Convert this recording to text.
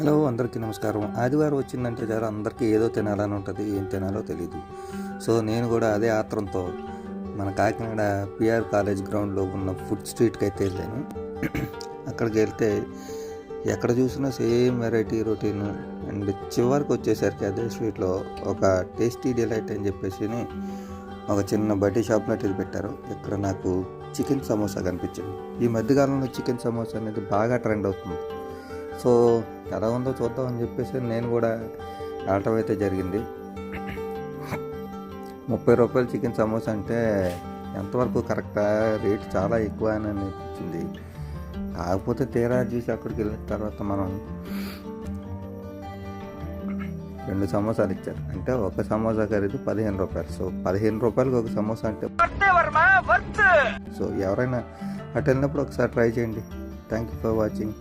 Hello, అందరికీ నమస్కారం. ఆదివారం వచ్చిందంటే చాలా అందరికీ ఏదో తినాలని ఉంటుంది, ఏం తినాలో తెలీదు. సో నేను కూడా అదే ఆత్రంతో మన కాకినాడ పిఆర్ కాలేజ్ గ్రౌండ్లో ఉన్న ఫుడ్ స్ట్రీట్కి అయితే వెళ్ళాను. అక్కడికి వెళ్తే ఎక్కడ చూసినా సేమ్ వెరైటీ రొటీన్. అండ్ చివరికి వచ్చేసరికి అదే స్ట్రీట్లో ఒక టేస్టీ డిలైట్ అని చెప్పేసి ఒక చిన్న బడ్డీ షాప్ లాంటిది పెట్టారు. ఇక్కడ నాకు చికెన్ సమోసా కనిపించింది. ఈ మధ్యకాలంలో చికెన్ సమోసా అనేది బాగా ట్రెండ్ అవుతుంది. సో ఎలా ఉందో చూద్దామని చెప్పేసి నేను కూడా వెళ్ళటం అయితే జరిగింది. 30 రూపాయలు చికెన్ సమోసా అంటే ఎంతవరకు కరెక్టా? రేట్ చాలా ఎక్కువ అని అనిపించింది. కాకపోతే తీరా చూసి అక్కడికి వెళ్ళిన తర్వాత మనం 2 సమోసాలు ఇచ్చారు. అంటే ఒక సమోసా ఖరీదు 15 రూపాయలు. సో 15 రూపాయలకి ఒక సమోసా అంటే సో ఎవరైనా అటు వెళ్ళినప్పుడు ఒకసారి ట్రై చేయండి. Thank you for watching.